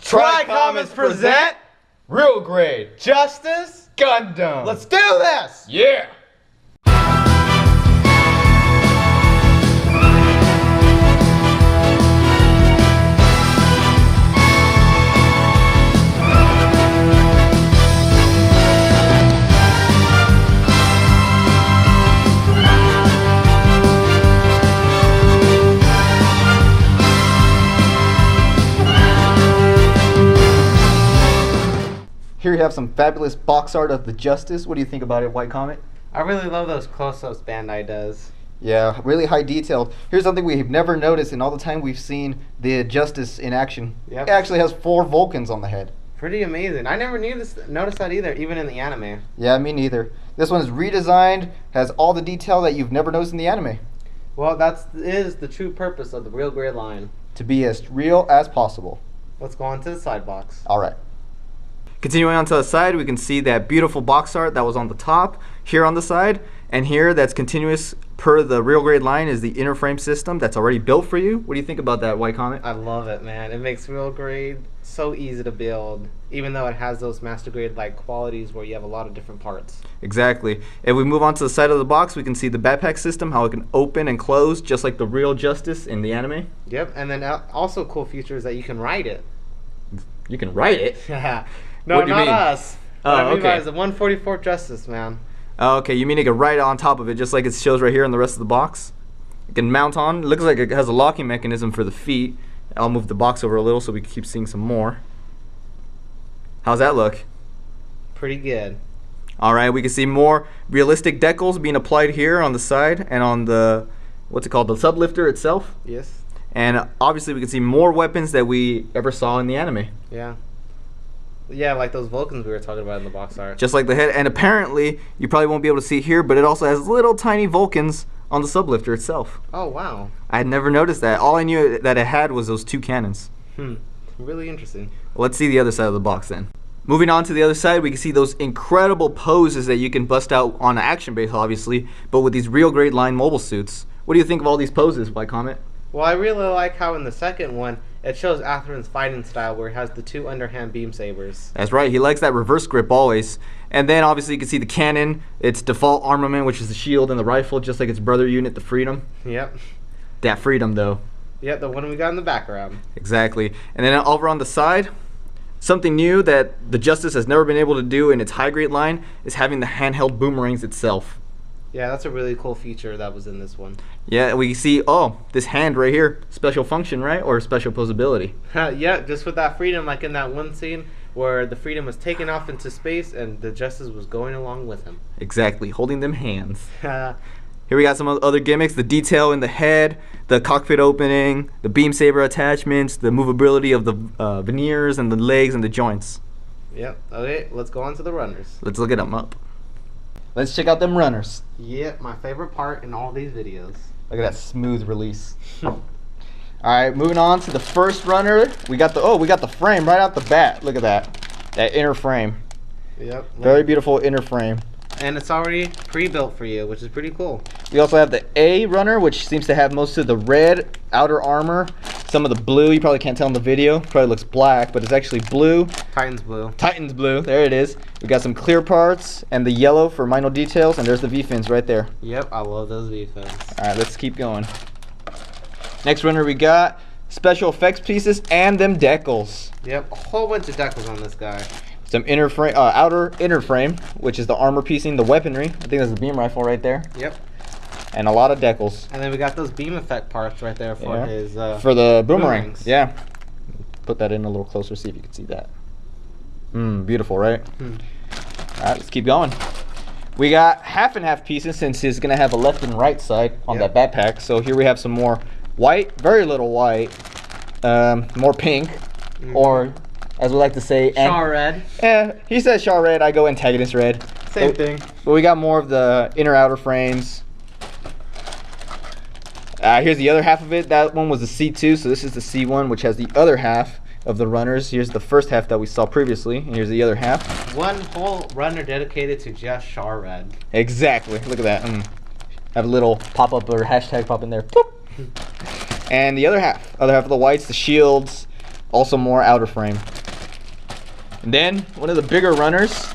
Tri-Comets present Real Grade Justice Gundam. Let's do this! Yeah. Here you have some fabulous box art of the Justice. What do you think about it, White Comet? I really love those close-ups Bandai does. Yeah, really high detailed. Here's something we've never noticed in all the time we've seen the Justice in action. Yep. It actually has 4 Vulcans on the head. Pretty amazing. I never noticed that either, even in the anime. Yeah, me neither. This one is redesigned, has all the detail that you've never noticed in the anime. Well, that is the true purpose of the Real Grade line. To be as real as possible. Let's go on to the side box. Alright. Continuing on to the side, we can see that beautiful box art that was on the top, here on the side, and here that's continuous per the Real Grade line is the inner frame system that's already built for you. What do you think about that, White Comet? I love it, man. It makes Real Grade so easy to build, even though it has those Master Grade like qualities where you have a lot of different parts. Exactly. If we move on to the side of the box, we can see the backpack system, how it can open and close just like the real Justice in the anime. Yep, and then also cool feature is that you can write it. You can write it? No, What do you not mean? us. Oh, What I mean by okay. is the 144th Justice, man. Oh, okay, you mean it can write it on top of it just like it shows right here in the rest of the box? It can mount on. It looks like it has a locking mechanism for the feet. I'll move the box over a little so we can keep seeing some more. How's that look? Pretty good. Alright, we can see more realistic decals being applied here on the side and on the, what's it called, the sublifter itself. Yes. And obviously we can see more weapons that we ever saw in the anime. Yeah. Yeah, like those Vulcans we were talking about in the box art. Just like the head, and apparently, you probably won't be able to see here, but it also has little tiny Vulcans on the sublifter itself. Oh, wow. I had never noticed that. All I knew that it had was those 2 cannons. Really interesting. Let's see the other side of the box then. Moving on to the other side, we can see those incredible poses that you can bust out on an action base, obviously, but with these Real Grade line mobile suits. What do you think of all these poses, White Comet? Well, I really like how in the second one, it shows Atheron's fighting style where he has the 2 underhand beam sabers. That's right, he likes that reverse grip always. And then obviously you can see the cannon, its default armament, which is the shield and the rifle, just like its brother unit, the Freedom. Yep. That Freedom though. Yep, the one we got in the background. Exactly. And then over on the side, something new that the Justice has never been able to do in its high grade line is having the handheld boomerangs itself. Yeah, that's a really cool feature that was in this one. Yeah, we see, oh, this hand right here, special function, right? Or special posability. Yeah, just with that Freedom, like in that one scene where the Freedom was taken off into space and the Justice was going along with him. Exactly, holding them hands. Here we got some other gimmicks, the detail in the head, the cockpit opening, the beam saber attachments, the movability of the veneers and the legs and the joints. Yep, okay, let's go on to the runners. Let's look at them up. Let's check out them runners. Yep, my favorite part in all these videos. Look at that smooth release. Alright, moving on to the first runner. We got the frame right out the bat. Look at that. That inner frame. Yep. Very beautiful inner frame. And it's already pre-built for you, which is pretty cool. We also have the A runner, which seems to have most of the red outer armor. Some of the blue, you probably can't tell in the video. Probably looks black, but it's actually blue. Titan's blue. Titan's blue, there it is. We got some clear parts and the yellow for minor details, and there's the V-fins right there. Yep, I love those V-fins. Alright, let's keep going. Next runner we got special effects pieces and them decals. Yep, a whole bunch of decals on this guy. Some inner frame, outer inner frame, which is the armor piecing, the weaponry. I think that's the beam rifle right there. Yep. And a lot of decals. And then we got those beam effect parts right there for his for the boomerangs. boomerangs. Yeah. Put that in a little closer, see if you can see that. Beautiful, right? Alright, let's keep going. We got half and half pieces since he's gonna have a left and right side on that backpack. So here we have some more white, very little white, more pink, or as we like to say, Char red. Yeah, he says char red, I go antagonist red. Same thing. But we got more of the inner outer frames. Here's the other half of it. That one was the C2, so this is the C1, which has the other half of the runners. Here's the first half that we saw previously, and here's the other half. One whole runner dedicated to just Char red. Exactly. Look at that. Have a little pop-up or hashtag pop in there. Boop. And the other half of the whites, the shields, also more outer frame. And then one of the bigger runners,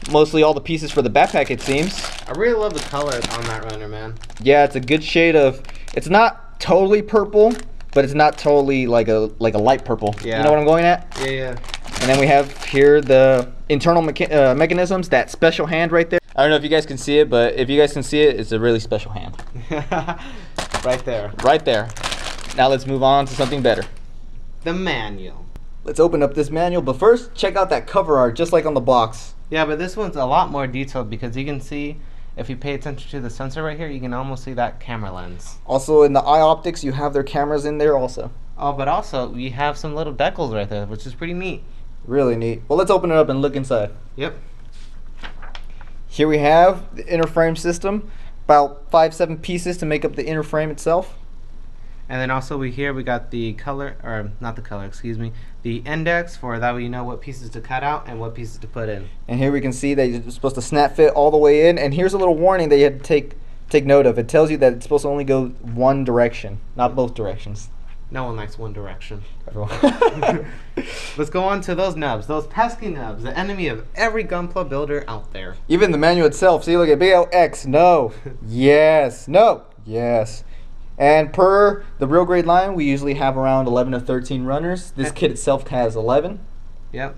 mostly all the pieces for the backpack, it seems. I really love the color on that runner, man. Yeah, it's a good shade of. It's not totally purple, but it's not totally like a light purple. Yeah. You know what I'm going at? Yeah, yeah. And then we have here the internal mechanisms. That special hand right there. I don't know if you guys can see it, but if you guys can see it, it's a really special hand. Right there. Right there. Now let's move on to something better. The manual. Let's open up this manual, but first check out that cover art, just like on the box. Yeah, but this one's a lot more detailed because you can see, if you pay attention to the sensor right here, you can almost see that camera lens. Also in the eye optics, you have their cameras in there also. Oh, but also we have some little decals right there, which is pretty neat. Really neat. Well, let's open it up and look inside. Yep. Here we have the inner frame system, about 5-7 pieces to make up the inner frame itself. And then also we got the color, or not the color, excuse me, the index for that way you know what pieces to cut out and what pieces to put in. And here we can see that you're supposed to snap fit all the way in. And here's a little warning that you have to take note of. It tells you that it's supposed to only go one direction, not both directions. No one likes one direction. Everyone. Let's go on to those nubs, those pesky nubs, the enemy of every Gunpla builder out there. Even the manual itself. See, look at big L X. No. Yes. No. Yes. And per the real grade line, we usually have around 11 to 13 runners. This kit itself has 11. Yep.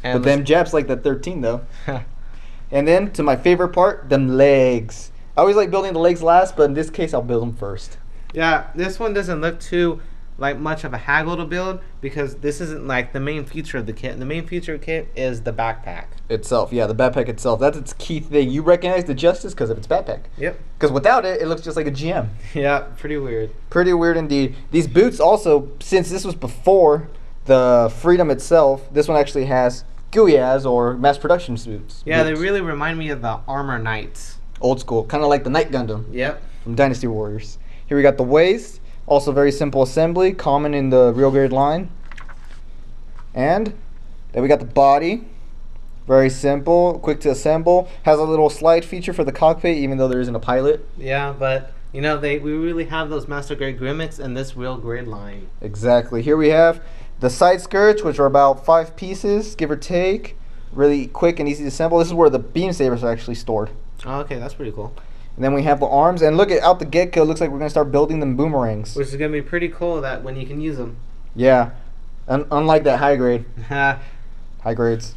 But them Japs like that 13 though. And then to my favorite part, them legs. I always like building the legs last, but in this case, I'll build them first. Yeah, this one doesn't look too like much of a haggle to build because this isn't like the main feature of the kit. The main feature of the kit is the backpack itself. Yeah, the backpack itself. That's its key thing. You recognize the Justice because of its backpack. Yep. Because without it, it looks just like a GM. Yeah, pretty weird. Pretty weird indeed. These boots also, since this was before the Freedom itself, this one actually has Guyas or mass production boots. Yeah, they really remind me of the Armor Knights. Old school, kind of like the Night Gundam. Yep. From Dynasty Warriors. Here we got the waist. Also very simple assembly, common in the real grade line. And then we got the body. Very simple, quick to assemble. Has a little slide feature for the cockpit, even though there isn't a pilot. Yeah, but you know we really have those master grade gimmicks in this real grade line. Exactly. Here we have the side skirts, which are about 5 pieces, give or take. Really quick and easy to assemble. This is where the beam sabers are actually stored. Oh, okay, that's pretty cool. And then we have the arms, and look at out the get-go, looks like we're gonna start building them boomerangs. Which is gonna be pretty cool that when you can use them. Yeah, unlike that high grade. High grades.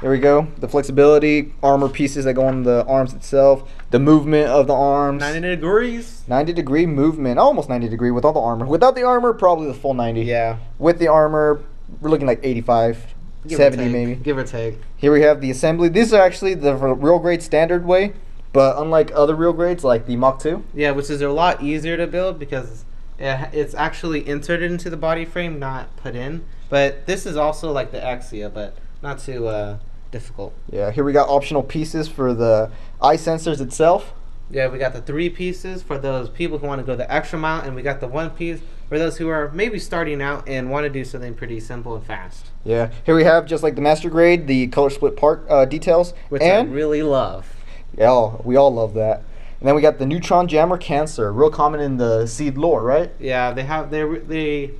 Here we go. The flexibility, armor pieces that go on the arms itself, the movement of the arms. 90 degrees. 90-degree movement, almost 90 degree with all the armor. Without the armor, probably the full 90. Yeah. With the armor, we're looking like 85, 70 maybe. Give or take. Here we have the assembly. These are actually the real grade standard way. But unlike other real grades like the Mach 2. Yeah, which is a lot easier to build because it's actually inserted into the body frame, not put in. But this is also like the Axia, but not too difficult. Yeah, here we got optional pieces for the eye sensors itself. Yeah, we got the 3 pieces for those people who want to go the extra mile, and we got the 1 piece for those who are maybe starting out and want to do something pretty simple and fast. Yeah, here we have, just like the Master Grade, the color split part details. Which I really love. Yeah, we all love that. And then we got the Neutron Jammer Cancer, real common in the Seed lore, right? Yeah, they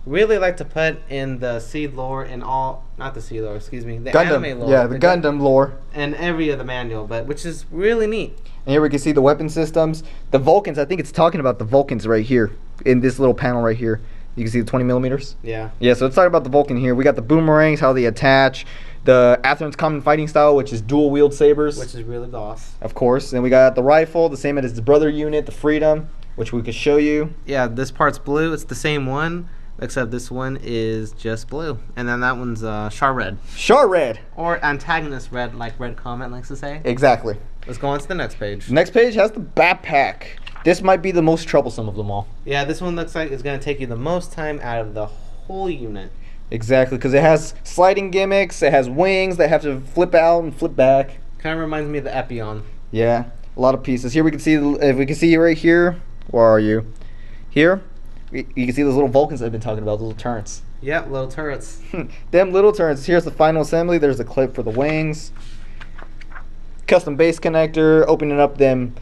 really like to put in the Seed lore and all, not the Seed lore, excuse me, the Gundam. anime lore. Yeah, the Gundam lore. And every of the manual, but which is really neat. And here we can see the weapon systems. The Vulcans, I think it's talking about the Vulcans right here, in this little panel right here. You can see the 20 millimeters. Yeah. Yeah, so let's talk about the Vulcan here. We got the boomerangs, how they attach. The Atheron's common fighting style, which is dual wield sabers. Which is really boss. Of course. Then we got the rifle, the same as the brother unit, the Freedom, which we could show you. Yeah, this part's blue. It's the same one, except this one is just blue. And then that one's Char Red. Char Red. Or Antagonist Red, like Red Comet likes to say. Exactly. Let's go on to the next page. The next page has the backpack. This might be the most troublesome of them all. Yeah, this one looks like it's going to take you the most time out of the whole unit. Exactly, because it has sliding gimmicks, it has wings that have to flip out and flip back. Kind of reminds me of the Epion. Yeah, a lot of pieces. Here we can see, if we can see right here, where are you? Here, you can see those little Vulcans I've been talking about, those little turrets. Yep, little turrets. Them little turrets. Here's the final assembly. There's the clip for the wings. Custom base connector, opening up them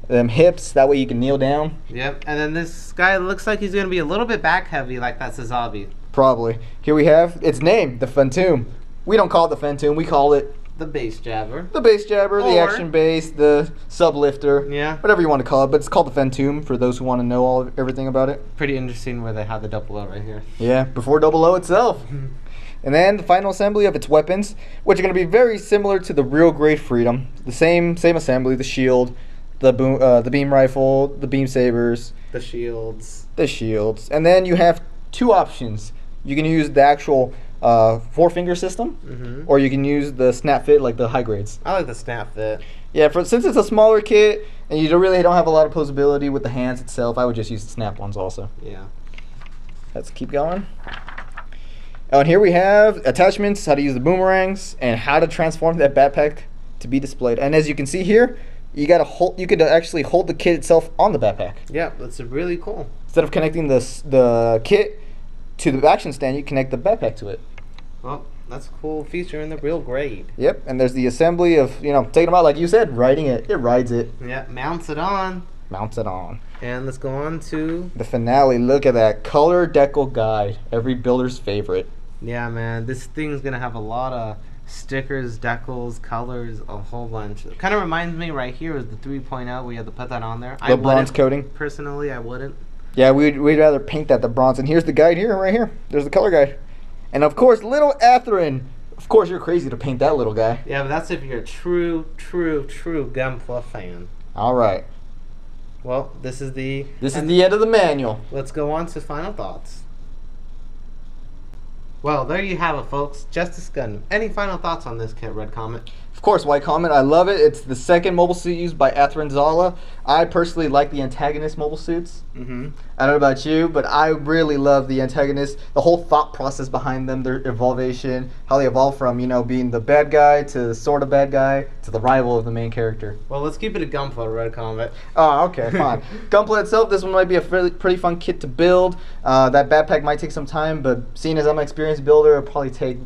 hips, that way you can kneel down. Yep, and then this guy looks like he's going to be a little bit back heavy like that Sazabi. Probably. Here we have its name, the Phantom. We don't call it the Phantom. We call it The base jabber. the base jabber, the Or- action base, the sublifter. Yeah. Whatever you want to call it, but it's called the Phantom for those who want to know everything about it. Pretty interesting where they have the double O right here. Yeah, before Double O itself. And then the final assembly of its weapons, which are going to be very similar to the real Great Freedom. The same assembly: the shield, the beam rifle, the beam sabers, The shields. the shields, and then you have two options. You can use the actual 4-finger system, Mm-hmm. or you can use the snap fit like the high grades. I like the snap fit. Yeah, since it's a smaller kit and you don't have a lot of posability with the hands itself, I would just use the snap ones also. Yeah. Let's keep going. Oh, and here we have attachments, how to use the boomerangs, and how to transform that backpack to be displayed. And as you can see here, you could actually hold the kit itself on the backpack. Yeah, that's really cool. Instead of connecting the kit to the action stand, you connect the backpack to it. Well, that's a cool feature in the real grade. Yep, and there's the assembly of, taking them out, like you said, riding it. It rides it, Yeah, mounts it on. mounts it on. And let's go on to... The finale, look at that. Color decal guide, every builder's favorite. Yeah, man, this thing's going to have a lot of stickers, decals, colors, a whole bunch. It kind of reminds me right here is the 3.0. We had to put that on there. The bronze wouldn't, coating. Personally, I wouldn't. Yeah, we'd rather paint that the bronze. And here's the guide here, right here. There's the color guide. And of course, little Atherin. Of course, you're crazy to paint that little guy. Yeah, but that's if you're a true Gunpla fan. All right. Well, this is the end of the manual. Let's go on to final thoughts. Well, there you have it, folks. Justice Gundam. Any final thoughts on this kit, Red Comet? Of course, White Comet, I love it. It's the second mobile suit used by Atherin Zala. I personally like the antagonist mobile suits. Mm-hmm. I don't know about you, but I really love the antagonists. The whole thought process behind them, their evolution, how they evolve from, being the bad guy to the sort of bad guy to the rival of the main character. Well, let's keep it a Gunpla, Red Comet. Oh, okay, fine. Gunpla itself, this one might be a pretty fun kit to build. That backpack might take some time, but seeing as I'm an experienced builder, it'll probably take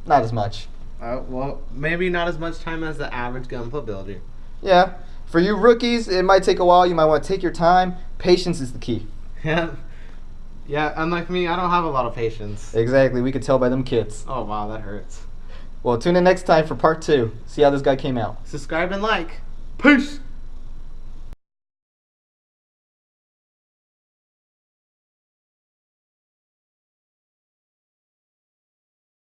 not as much. Well, maybe not as much time as the average Gunpla builder. Yeah. For you rookies, it might take a while. You might want to take your time. Patience is the key. Yeah. Yeah, unlike me, I don't have a lot of patience. Exactly. We could tell by them kits. Oh, wow, that hurts. Well, tune in next time for part 2. See how this guy came out. Subscribe and like. Peace!